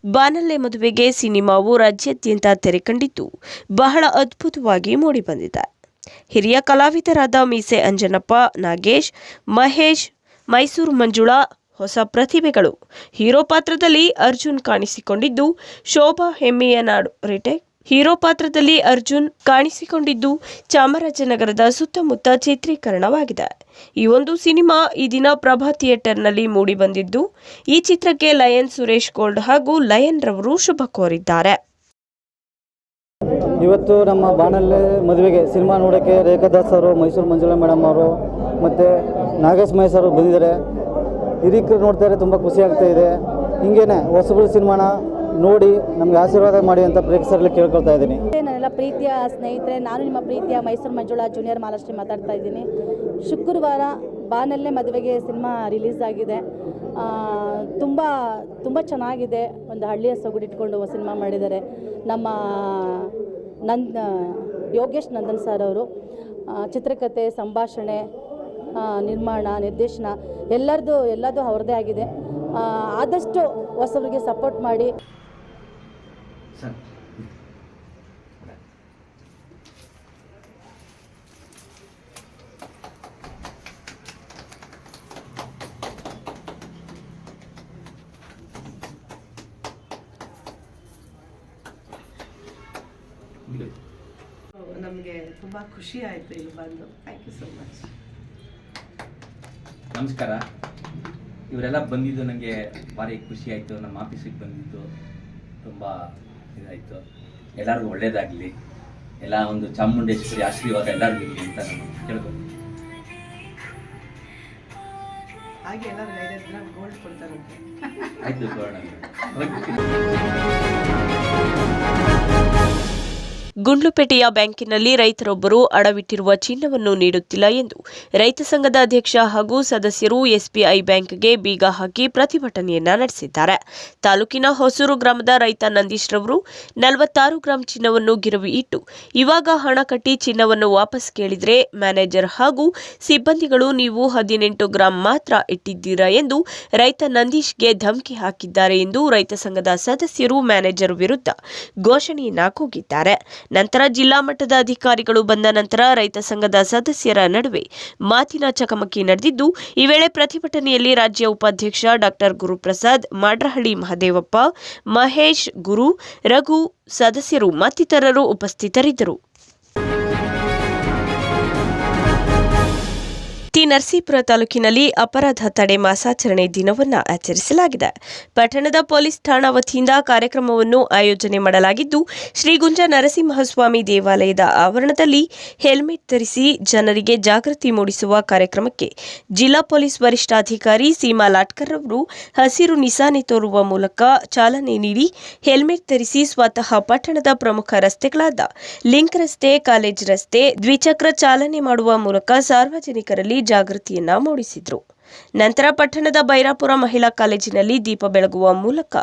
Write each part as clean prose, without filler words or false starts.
ಬಾನಲ್ಲೆ ಮದುವೆಗೆ ಸಿನಿಮಾವು ರಾಜ್ಯಾದ್ಯಂತ ತೆರೆಕಂಡಿದ್ದು ಬಹಳ ಅದ್ಭುತವಾಗಿ ಮೂಡಿಬಂದಿದೆ. ಹಿರಿಯ ಕಲಾವಿದರಾದ ಮೀಸೆ ಅಂಜನಪ್ಪ, ನಾಗೇಶ್, ಮಹೇಶ್, ಮೈಸೂರು ಮಂಜುಳಾ ಹೊಸ ಪ್ರತಿಭೆಗಳು. ಹೀರೋ ಪಾತ್ರದಲ್ಲಿ ಅರ್ಜುನ್ ಕಾಣಿಸಿಕೊಂಡಿದ್ದು ಶೋಭಾ ಹೆಮ್ಮೆಯ ನಾಡು ರಿಟೇಕ್. ಹೀರೋ ಪಾತ್ರದಲ್ಲಿ ಅರ್ಜುನ್ ಕಾಣಿಸಿಕೊಂಡಿದ್ದು ಚಾಮರಾಜನಗರದ ಸುತ್ತಮುತ್ತ ಚಿತ್ರೀಕರಣವಾಗಿದೆ. ಈ ಒಂದು ಸಿನಿಮಾ ಈ ದಿನ ಪ್ರಭಾ ಥಿಯೇಟರ್ನಲ್ಲಿ ಮೂಡಿಬಂದಿದ್ದು ಈ ಚಿತ್ರಕ್ಕೆ ಲಯನ್ ಸುರೇಶ್ ಗೋಲ್ಡ್ ಹಾಗೂ ಲಯನ್ ರವರು ಶುಭ ಕೋರಿದ್ದಾರೆ. ಇವತ್ತು ನಮ್ಮ ಬಾನಲ್ಲೆ ಮದುವೆಗೆ ಸಿನಿಮಾ ನೋಡೋಕ್ಕೆ ರೇಖಾದಾಸ್ ಅವರು, ಮೈಸೂರು ಮಂಜುಳಾ ಮೇಡಮ್ ಅವರು ಮತ್ತು ನಾಗೇಶ್ ಮಹೇಶ್ ಅವರು ಬಂದಿದ್ದಾರೆ. ಹಿರಿಕರು ನೋಡ್ತಾ ಇದ್ರೆ ತುಂಬ ಖುಷಿ ಆಗ್ತಾ ಇದೆ. ಹಿಂಗೇನೆ ಹೊಸಬರು ಸಿನಿಮಾನ ನೋಡಿ ನಮಗೆ ಆಶೀರ್ವಾದ ಮಾಡಿ ಅಂತ ಪ್ರೇಕ್ಷಕರಲ್ಲಿ ಕೇಳ್ಕೊಳ್ತಾ ಇದ್ದೀನಿ. ನನ್ನೆಲ್ಲ ಪ್ರೀತಿಯ ಸ್ನೇಹಿತರೆ, ನಾನು ನಿಮ್ಮ ಪ್ರೀತಿಯ ಮೈಸೂರು ಮಂಜುಳಾ ಜೂನಿಯರ್ ಮಹಾಲಕ್ಷ್ಮಿ ಮಾತಾಡ್ತಾ ಇದ್ದೀನಿ. ಶುಕ್ರವಾರ ಬಾನಲ್ಲೆ ಮದುವೆಗೆ ಸಿನಿಮಾ ರಿಲೀಸ್ ಆಗಿದೆ. ತುಂಬ ಚೆನ್ನಾಗಿದೆ. ಒಂದು ಹಳ್ಳಿಯ ಸೊಗಡಿಟ್ಕೊಂಡು ಸಿನಿಮಾ ಮಾಡಿದ್ದಾರೆ. ನಮ್ಮ ಯೋಗೇಶ್ ನಂದನ್ ಸರ್ ಅವರು ಚಿತ್ರಕಥೆ, ಸಂಭಾಷಣೆ, ನಿರ್ಮಾಣ, ನಿರ್ದೇಶನ ಎಲ್ಲದೂ ಅವ್ರದ್ದೇ ಆಗಿದೆ. ಆದಷ್ಟು ಹೊಸಬರಿಗೆ ಸಪೋರ್ಟ್ ಮಾಡಿ. ನಮಗೆ ತುಂಬ ಖುಷಿ ಆಯಿತು ಇಲ್ಲಿ ಬಂದು. Thank you so much. ನಮಸ್ಕಾರ. ಇವರೆಲ್ಲ ಬಂದಿದ್ದು ನನಗೆ ಭಾರಿ ಖುಷಿ ಆಯಿತು. ನಮ್ಮ ಆಫೀಸಿಗೆ ಬಂದಿದ್ದು ತುಂಬ ಇದಾಯಿತು. ಎಲ್ಲರಿಗೂ ಒಳ್ಳೆಯದಾಗಲಿ, ಎಲ್ಲ ಒಂದು ಚಾಮುಂಡೇಶ್ವರಿ ಆಶೀರ್ವಾದ ಎಲ್ಲರಿಗೂ ಇರಲಿ ಅಂತ ನಾನು ಕೇಳ್ಬೋದು. ಹಾಗೆ ಎಲ್ಲರೂ 5 ಗ್ರಾಮ್ ಗೋಲ್ಡ್ ಕೊಡ್ತಾರಂತೆ. ಆಯಿತು ತೋರಣ. ಗುಂಡ್ಲುಪೇಟೆಯ ಬ್ಯಾಂಕಿನಲ್ಲಿ ರೈತರೊಬ್ಬರು ಅಡವಿಟ್ಟಿರುವ ಚಿನ್ನವನ್ನು ನೀಡುತ್ತಿಲ್ಲ ಎಂದು ರೈತ ಸಂಘದ ಅಧ್ಯಕ್ಷ ಹಾಗೂ ಸದಸ್ಯರು ಎಸ್ಬಿಐ ಬ್ಯಾಂಕ್ಗೆ ಬೀಗ ಹಾಕಿ ಪ್ರತಿಭಟನೆಯನ್ನ ನಡೆಸಿದ್ದಾರೆ. ತಾಲೂಕಿನ ಹೊಸೂರು ಗ್ರಾಮದ ರೈತ ನಂದೀಶ್ ರವರು 46 ಗ್ರಾಂ ಚಿನ್ನವನ್ನು ಗಿರವಿ ಇಟ್ಟು ಇವಾಗ ಹಣ ಕಟ್ಟಿ ಚಿನ್ನವನ್ನು ವಾಪಸ್ ಕೇಳಿದ್ರೆ ಮ್ಯಾನೇಜರ್ ಹಾಗೂ ಸಿಬ್ಬಂದಿಗಳು ನೀವು 18 ಗ್ರಾಂ ಮಾತ್ರ ಇಟ್ಟಿದ್ದೀರಾ ಎಂದು ರೈತ ನಂದೀಶ್ಗೆ ಧಮಕಿ ಹಾಕಿದ್ದಾರೆ ಎಂದು ರೈತ ಸಂಘದ ಸದಸ್ಯರು ಮ್ಯಾನೇಜರ್ ವಿರುದ್ಧ ಘೋಷಣೆಯನ್ನ ಕೂಗಿದ್ದಾರೆ. ನಂತರ ಜಿಲ್ಲಾ ಮಟ್ಟದ ಅಧಿಕಾರಿಗಳು ಬಂದ ನಂತರ ರೈತ ಸಂಘದ ಸದಸ್ಯರ ನಡುವೆ ಮಾತಿನ ಚಕಮಕಿ ನಡೆದಿದ್ದು, ಈ ವೇಳೆ ಪ್ರತಿಭಟನೆಯಲ್ಲಿ ರಾಜ್ಯ ಉಪಾಧ್ಯಕ್ಷ ಡಾ ಗುರುಪ್ರಸಾದ್, ಮಾಡ್ರಹಳ್ಳಿ ಮಹದೇವಪ್ಪ, ಮಹೇಶ್, ಗುರು, ರಘು, ಸದಸ್ಯರು ಮತ್ತಿತರರು ಉಪಸ್ಥಿತರಿದ್ದರು. ನರಸೀಪುರ ತಾಲೂಕಿನಲ್ಲಿ ಅಪರಾಧ ತಡೆ ಮಾಸಾಚರಣೆ ದಿನವನ್ನು ಆಚರಿಸಲಾಗಿದೆ. ಪಟ್ಟಣದ ಪೊಲೀಸ್ ಠಾಣಾ ವತಿಯಿಂದ ಕಾರ್ಯಕ್ರಮವನ್ನು ಆಯೋಜನೆ ಮಾಡಲಾಗಿದ್ದು, ಶ್ರೀ ಗುಂಜ ನರಸಿಂಹಸ್ವಾಮಿ ದೇವಾಲಯದ ಆವರಣದಲ್ಲಿ ಹೆಲ್ಮೆಟ್ ಧರಿಸಿ ಜನರಿಗೆ ಜಾಗೃತಿ ಮೂಡಿಸುವ ಕಾರ್ಯಕ್ರಮಕ್ಕೆ ಜಿಲ್ಲಾ ಪೊಲೀಸ್ ವರಿಷ್ಠಾಧಿಕಾರಿ ಸೀಮಾ ಲಾಟ್ಕರ್ ಅವರು ಹಸಿರು ನಿಶಾನೆ ತೋರುವ ಮೂಲಕ ಚಾಲನೆ ನೀಡಿ ಹೆಲ್ಮೆಟ್ ಧರಿಸಿ ಸ್ವತಃ ಪಟ್ಟಣದ ಪ್ರಮುಖ ರಸ್ತೆಗಳಾದ ಲಿಂಕ್ ರಸ್ತೆ, ಕಾಲೇಜ್ ರಸ್ತೆ ದ್ವಿಚಕ್ರ ಚಾಲನೆ ಮಾಡುವ ಮೂಲಕ ಸಾರ್ವಜನಿಕರಲ್ಲಿ ಜಾಗೃತಿಯನ್ನ ಮೂಡಿಸಿದ್ರು. ನಂತರ ಪಟ್ಟಣದ ಬೈರಾಪುರ ಮಹಿಳಾ ಕಾಲೇಜಿನಲ್ಲಿ ದೀಪ ಬೆಳಗುವ ಮೂಲಕ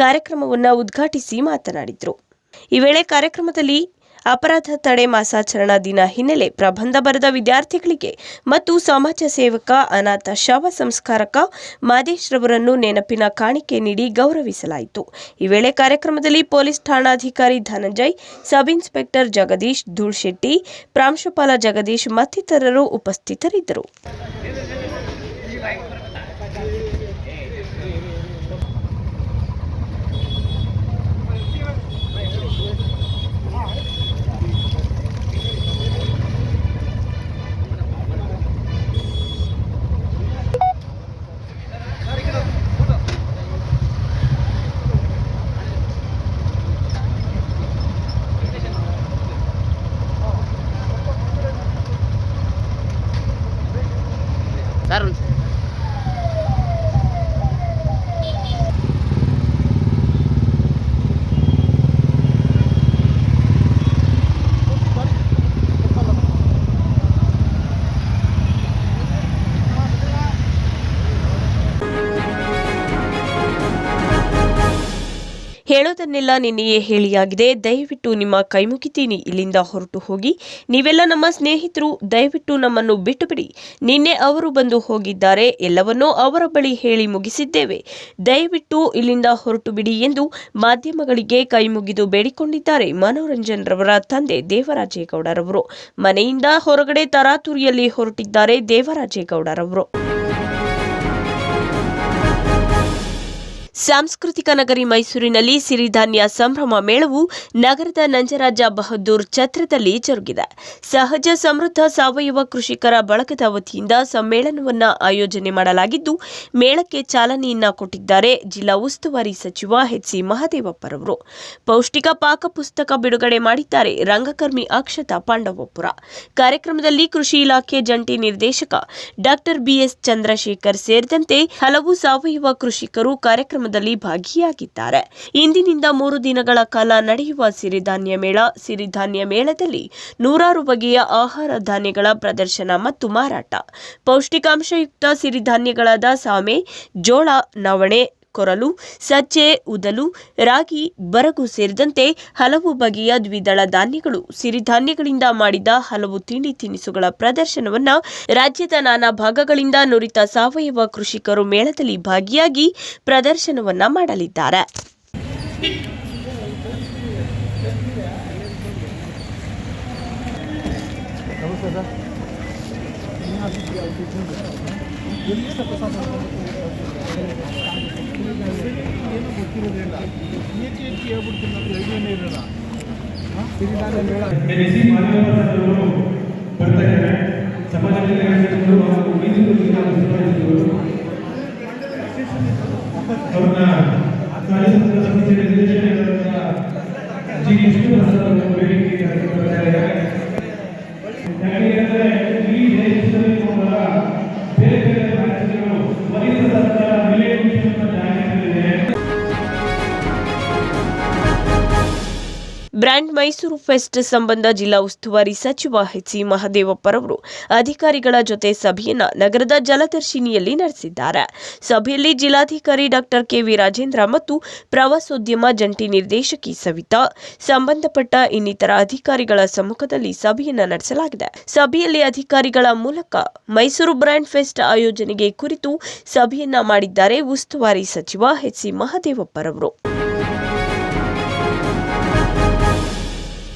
ಕಾರ್ಯಕ್ರಮವನ್ನು ಉದ್ಘಾಟಿಸಿ ಮಾತನಾಡಿದರು. ಈ ವೇಳೆ ಕಾರ್ಯಕ್ರಮದಲ್ಲಿ ಅಪರಾಧ ತಡೆ ಮಾಸಾಚರಣಾ ದಿನ ಹಿನ್ನೆಲೆ ಪ್ರಬಂಧ ಬರೆದ ವಿದ್ಯಾರ್ಥಿಗಳಿಗೆ ಮತ್ತು ಸಮಾಜ ಸೇವಕ, ಅನಾಥ ಶವ ಸಂಸ್ಕಾರಕ ಮಾದೇಶ್ ರವರನ್ನು ನೆನಪಿನ ಕಾಣಿಕೆ ನೀಡಿ ಗೌರವಿಸಲಾಯಿತು. ಈ ವೇಳೆ ಕಾರ್ಯಕ್ರಮದಲ್ಲಿ ಪೊಲೀಸ್ ಠಾಣಾಧಿಕಾರಿ ಧನಂಜಯ್, ಸಬ್ ಇನ್ಸ್ಪೆಕ್ಟರ್ ಜಗದೀಶ್, ಧೂಳ್ಶೆಟ್ಟಿ, ಪ್ರಾಂಶುಪಾಲ ಜಗದೀಶ್ ಮತ್ತಿತರರು ಉಪಸ್ಥಿತರಿದ್ದರು. ಹೇಳೋದನ್ನೆಲ್ಲ ನಿನ್ನೆಯೇ ಹೇಳಿಯಾಗಿದೆ. ದಯವಿಟ್ಟು ನಿಮ್ಮ ಕೈ ಮುಗಿತೀನಿ, ಇಲ್ಲಿಂದ ಹೊರಟು ಹೋಗಿ. ನೀವೆಲ್ಲ ನಮ್ಮ ಸ್ನೇಹಿತರು, ದಯವಿಟ್ಟು ನಮ್ಮನ್ನು ಬಿಟ್ಟು ಬಿಡಿ. ನಿನ್ನೆ ಅವರು ಬಂದು ಹೋಗಿದ್ದಾರೆ, ಎಲ್ಲವನ್ನೂ ಅವರ ಬಳಿ ಹೇಳಿ ಮುಗಿಸಿದ್ದೇವೆ. ದಯವಿಟ್ಟು ಇಲ್ಲಿಂದ ಹೊರಟು ಬಿಡಿ ಎಂದು ಮಾಧ್ಯಮಗಳಿಗೆ ಕೈ ಮುಗಿದು ಬೇಡಿಕೊಂಡಿದ್ದಾರೆ ಮನೋರಂಜನ್ ರವರ ತಂದೆ ದೇವರಾಜೇಗೌಡರವರು. ಮನೆಯಿಂದ ಹೊರಗಡೆ ತರಾತುರಿಯಲ್ಲಿ ಹೊರಟಿದ್ದಾರೆ ದೇವರಾಜೇಗೌಡರವರು. ಸಾಂಸ್ಕೃತಿಕ ನಗರಿ ಮೈಸೂರಿನಲ್ಲಿ ಸಿರಿಧಾನ್ಯ ಸಂಭ್ರಮ ಮೇಳವು ನಗರದ ನಂಜರಾಜ ಬಹದ್ದೂರ್ ಛತ್ರದಲ್ಲಿ ಜರುಗಿದೆ. ಸಹಜ ಸಮೃದ್ಧ ಸಾವಯವ ಕೃಷಿಕರ ಬಳಗದ ವತಿಯಿಂದ ಸಮ್ಮೇಳನವನ್ನು ಆಯೋಜನೆ ಮಾಡಲಾಗಿದ್ದು, ಮೇಳಕ್ಕೆ ಚಾಲನೆಯನ್ನ ಕೊಟ್ಟಿದ್ದಾರೆ ಜಿಲ್ಲಾ ಉಸ್ತುವಾರಿ ಸಚಿವ ಎಚ್.ಸಿ. ಮಹದೇವಪ್ಪರವರು. ಪೌಷ್ಟಿಕ ಪಾಕ ಪುಸ್ತಕ ಬಿಡುಗಡೆ ಮಾಡಿದ್ದಾರೆ ರಂಗಕರ್ಮಿ ಅಕ್ಷತಾ ಪಾಂಡವಪುರ. ಕಾರ್ಯಕ್ರಮದಲ್ಲಿ ಕೃಷಿ ಇಲಾಖೆ ಜಂಟಿ ನಿರ್ದೇಶಕ ಡಾ ಬಿ.ಎಸ್. ಚಂದ್ರಶೇಖರ್ ಸೇರಿದಂತೆ ಹಲವು ಸಾವಯವ ಕೃಷಿಕರು ಕಾರ್ಯಕ್ರಮದಲ್ಲಿ ಭಾಗಿಯಾಗಿದ್ದಾರೆ. ಇಂದಿನಿಂದ 3 ದಿನಗಳ ಕಾಲ ನಡೆಯುವ ಸಿರಿಧಾನ್ಯ ಮೇಳದಲ್ಲಿ 100 ಬಗೆಯ ಆಹಾರ ಧಾನ್ಯಗಳ ಪ್ರದರ್ಶನ ಮತ್ತು ಮಾರಾಟ. ಪೌಷ್ಟಿಕಾಂಶಯುಕ್ತ ಸಿರಿಧಾನ್ಯಗಳಾದ ಸಾಮೆ, ಜೋಳ, ನವಣೆ, ಕೊರಲು, ಸಜ್ಜೆ, ಉದಲು, ರಾಗಿ, ಬರಗು ಸೇರಿದಂತೆ ಹಲವು ಬಗೆಯ ದ್ವಿದಳ ಧಾನ್ಯಗಳು, ಸಿರಿಧಾನ್ಯಗಳಿಂದ ಮಾಡಿದ ಹಲವು ತಿಂಡಿ ತಿನಿಸುಗಳ ಪ್ರದರ್ಶನವನ್ನು ರಾಜ್ಯದ ನಾನಾ ಭಾಗಗಳಿಂದ ನುರಿತ ಸಾವಯವ ಕೃಷಿಕರು ಮೇಳದಲ್ಲಿ ಭಾಗಿಯಾಗಿ ಪ್ರದರ್ಶನವನ್ನ ಮಾಡಲಿದ್ದಾರೆ. ಬ್ರ್ಯಾಂಡ್ ಮೈಸೂರು ಫೆಸ್ಟ್ ಸಂಬಂಧ ಜಿಲ್ಲಾ ಉಸ್ತುವಾರಿ ಸಚಿವ ಎಚ್.ಸಿ. ಮಹದೇವಪ್ಪರವರು ಅಧಿಕಾರಿಗಳ ಜೊತೆ ಸಭೆಯನ್ನ ನಗರದ ಜಲದರ್ಶಿನಿಯಲ್ಲಿ ನಡೆಸಿದ್ದಾರೆ. ಸಭೆಯಲ್ಲಿ ಜಿಲ್ಲಾಧಿಕಾರಿ ಡಾ ಕೆ.ವಿ. ರಾಜೇಂದ್ರ ಮತ್ತು ಪ್ರವಾಸೋದ್ಯಮ ಜಂಟಿ ನಿರ್ದೇಶಕಿ ಸವಿತಾ, ಸಂಬಂಧಪಟ್ಟ ಇನ್ನಿತರ ಅಧಿಕಾರಿಗಳ ಸಮ್ಮುಖದಲ್ಲಿ ಸಭೆಯನ್ನ ನಡೆಸಲಾಗಿದೆ. ಸಭೆಯಲ್ಲಿ ಅಧಿಕಾರಿಗಳ ಮೂಲಕ ಮೈಸೂರು ಬ್ರ್ಯಾಂಡ್ ಫೆಸ್ಟ್ ಆಯೋಜನೆಗೆ ಕುರಿತು ಸಭೆಯನ್ನ ಮಾಡಿದ್ದಾರೆ ಉಸ್ತುವಾರಿ ಸಚಿವ ಎಚ್.ಸಿ. ಮಹದೇವಪ್ಪರವರು.